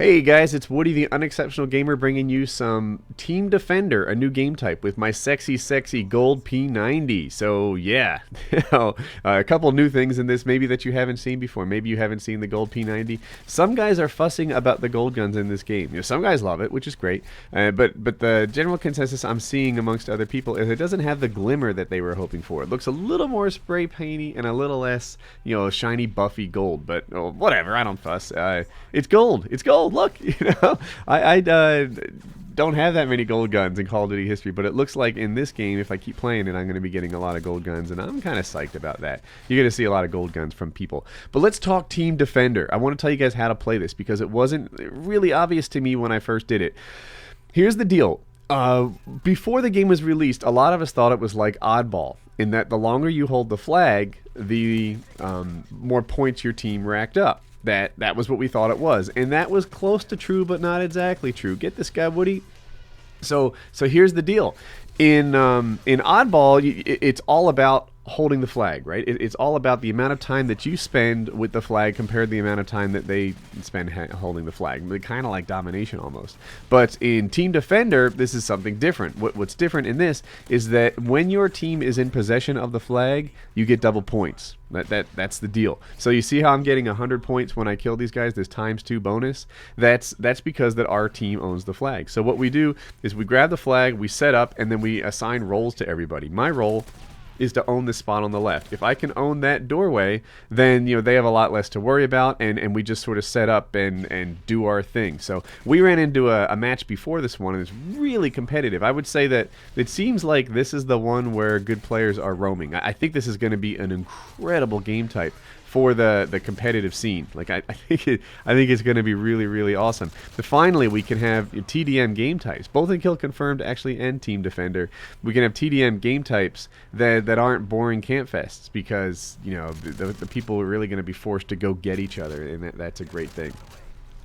Hey guys, it's Woody the Unexceptional Gamer bringing you some Team Defender, a new game type with my sexy gold P90. So yeah, a couple new things in this maybe that you haven't seen before. Maybe you haven't seen the gold P90. Some guys are fussing about the gold guns in this game. Some guys love it, which is great. But the general consensus I'm seeing amongst other people is it doesn't have the glimmer that they were hoping for. It looks a little more spray painty and a little less, shiny buffy gold. But whatever, I don't fuss. It's gold. It's gold. Look, I don't have that many gold guns in Call of Duty history, but it looks like in this game, if I keep playing it, I'm going to be getting a lot of gold guns, and I'm kind of psyched about that. You're going to see a lot of gold guns from people. But let's talk Team Defender. I want to tell you guys how to play this because it wasn't really obvious to me when I first did it. Here's the deal. Before the game was released, a lot of us thought it was like Oddball, in that the longer you hold the flag, the more points your team racked up. That was what we thought it was, and that was close to true, but not exactly true. Get this guy, Woody. So here's the deal. In Oddball, it's all about holding the flag, right? It's all about the amount of time that you spend with the flag compared to the amount of time that they spend holding the flag. Kind of like domination almost. But in Team Defender, this is something different. What's different in this is that when your team is in possession of the flag, you get double points. That's the deal. So you see how I'm getting 100 points when I kill these guys, this ×2 bonus? That's because that our team owns the flag. So what we do is we grab the flag, we set up, and then we assign roles to everybody. My role is to own this spot on the left. If I can own that doorway, then they have a lot less to worry about, and we just sort of set up and do our thing. So we ran into a match before this one, and it's really competitive. I would say that it seems like this is the one where good players are roaming. I think this is going to be an incredible game type for the competitive scene. Like I think it's going to be really awesome. But finally, we can have TDM game types, both in Kill Confirmed actually and Team Defender. We can have TDM game types that aren't boring camp fests because the people are really going to be forced to go get each other, and that's a great thing.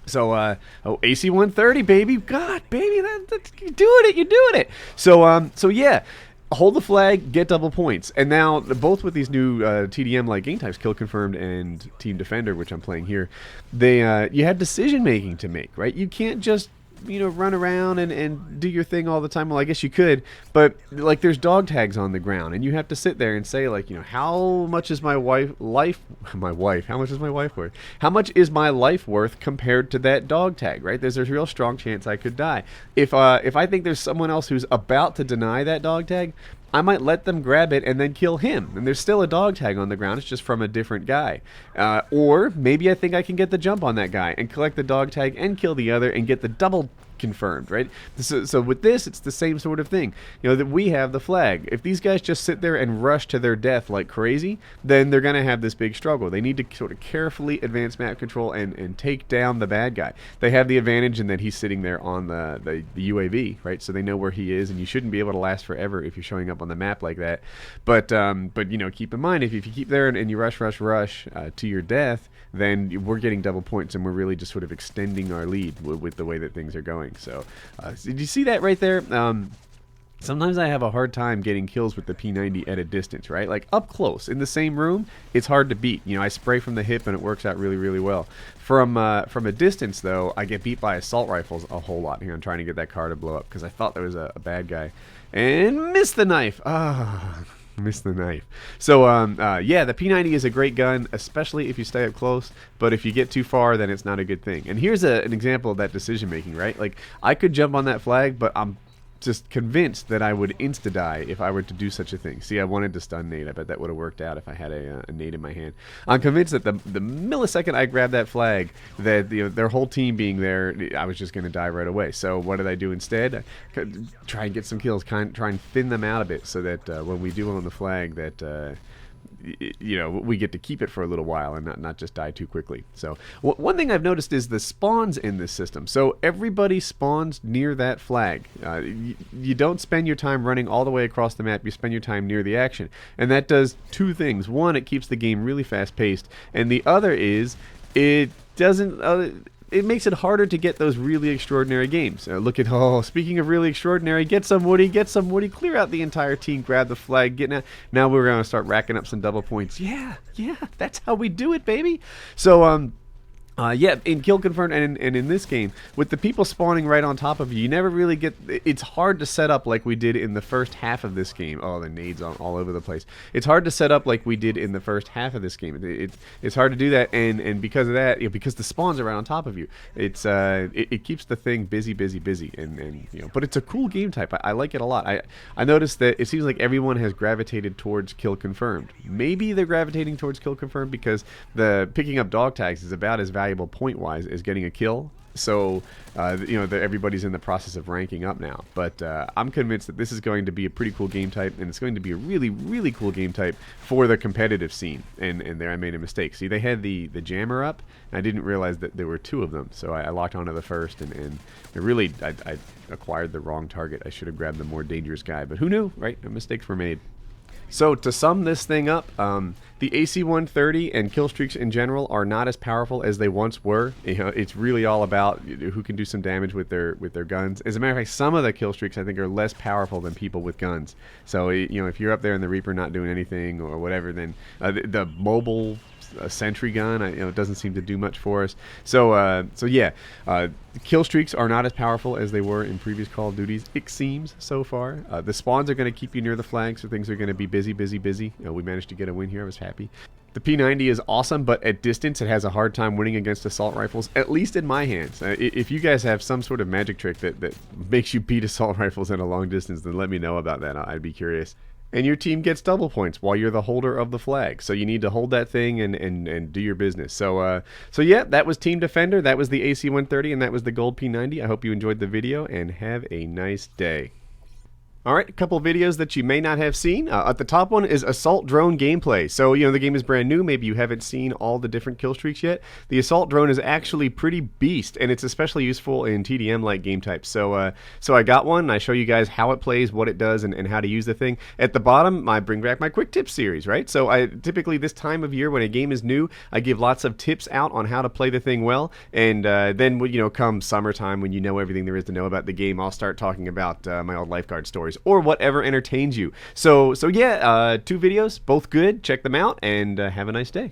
So, AC 130, baby, God, baby, you're doing it. So yeah. Hold the flag, get double points. And now, both with these new TDM-like game types, Kill Confirmed and Team Defender, which I'm playing here, you have decision-making to make, right? You can't just run around and do your thing all the time. Well, I guess you could, but like there's dog tags on the ground, and you have to sit there and say how much is my wife how much is my wife worth? How much is my life worth compared to that dog tag, right? There's a real strong chance I could die. If I think there's someone else who's about to deny that dog tag, I might let them grab it and then kill him. And there's still a dog tag on the ground. It's just from a different guy. Or maybe I think I can get the jump on that guy and collect the dog tag and kill the other and get the double confirmed, right? So with this, it's the same sort of thing. That we have the flag. If these guys just sit there and rush to their death like crazy, then they're going to have this big struggle. They need to sort of carefully advance map control and take down the bad guy. They have the advantage in that he's sitting there on the UAV, right? So they know where he is, and you shouldn't be able to last forever if you're showing up on the map like that. But keep in mind, if you keep there and you rush to your death, then we're getting double points, and we're really just sort of extending our lead with the way that things are going. So did you see that right there? Sometimes I have a hard time getting kills with the P90 at a distance, right? Like up close in the same room, it's hard to beat. I spray from the hip and it works out really well. From a distance though, I get beat by assault rifles a whole lot. Here I'm trying to get that car to blow up because I thought there was a bad guy and missed the knife. Missed the knife. So yeah, the P90 is a great gun, especially if you stay up close, but if you get too far, then it's not a good thing. And here's an example of that decision making, right? Like I could jump on that flag, but I'm just convinced that I would insta-die if I were to do such a thing. See, I wanted to stun nade. I bet that would have worked out if I had a nade in my hand. I'm convinced that the millisecond I grabbed that flag, that their whole team being there, I was just going to die right away. So what did I do instead? Try and get some kills, try and thin them out a bit so that when we do own the flag, that we get to keep it for a little while and not just die too quickly. So one thing I've noticed is the spawns in this system. So everybody spawns near that flag. You don't spend your time running all the way across the map. You spend your time near the action. And that does two things. One, it keeps the game really fast paced. And the other is it doesn't... it makes it harder to get those really extraordinary games. Speaking of really extraordinary, get some Woody, clear out the entire team, grab the flag, now we're going to start racking up some double points. Yeah, that's how we do it, baby. So Yeah, in Kill Confirmed and in this game, with the people spawning right on top of you, you never really get... It's hard to set up like we did in the first half of this game. Oh, the nades all over the place. It's hard to set up like we did in the first half of this game. It's hard to do that, and because of that, because the spawns are right on top of you, it keeps the thing busy, and but it's a cool game type. I like it a lot. I noticed that it seems like everyone has gravitated towards Kill Confirmed. Maybe they're gravitating towards Kill Confirmed because the picking up dog tags is about as valuable point-wise as getting a kill. So, everybody's in the process of ranking up now. But I'm convinced that this is going to be a pretty cool game type, and it's going to be a really, really cool game type for the competitive scene. And there I made a mistake. See, they had the jammer up, and I didn't realize that there were two of them. So I locked onto the first, and I acquired the wrong target. I should have grabbed the more dangerous guy. But who knew, right? Mistakes were made. So to sum this thing up, the AC-130 and kill streaks in general are not as powerful as they once were. It's really all about who can do some damage with their guns. As a matter of fact, some of the kill streaks I think are less powerful than people with guns. So if you're up there in the Reaper not doing anything or whatever, then the mobile sentry gun, it doesn't seem to do much for us. So yeah, kill streaks are not as powerful as they were in previous Call of Duties, it seems so far. The spawns are going to keep you near the flag, so things are going to be busy. We managed to get a win here. I was happy. The P90 is awesome, but at distance it has a hard time winning against assault rifles, at least in my hands. If you guys have some sort of magic trick that makes you beat assault rifles at a long distance, then let me know about that. I'd be curious. And your team gets double points while you're the holder of the flag. So you need to hold that thing and do your business. So yeah, that was Team Defender. That was the AC-130, and that was the Gold P90. I hope you enjoyed the video, and have a nice day. Alright, a couple videos that you may not have seen. At the top one is Assault Drone gameplay. So, the game is brand new. Maybe you haven't seen all the different kill streaks yet. The Assault Drone is actually pretty beast, and it's especially useful in TDM-like game types. So I got one, and I show you guys how it plays, what it does, and how to use the thing. At the bottom, I bring back my quick tips series, right? So typically this time of year when a game is new, I give lots of tips out on how to play the thing well, and then, come summertime when you know everything there is to know about the game, I'll start talking about my old lifeguard stories, or whatever entertains you. So yeah, 2 videos, both good. Check them out, and have a nice day.